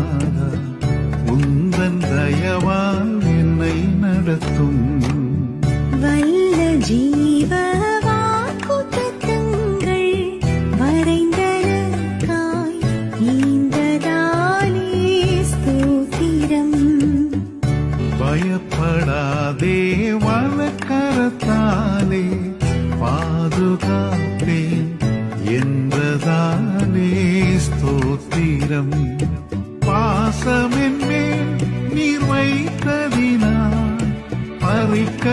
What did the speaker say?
நாதா உந்தன் தயவால் என்னை நடத்தும் வல்ல ஜீவ வாக்குத்தத்தங்கள் வரைந்தனக்காய் ஈந்ததாலே ஸ்தோத்திரம். பயப்படாதே வலக்கரத்தாலே பாதுகாப்பேன் என்றதாலே ஸ்தோத்திரம். பாசமென்மேல் நீர் வைத்ததினால் பறிக்க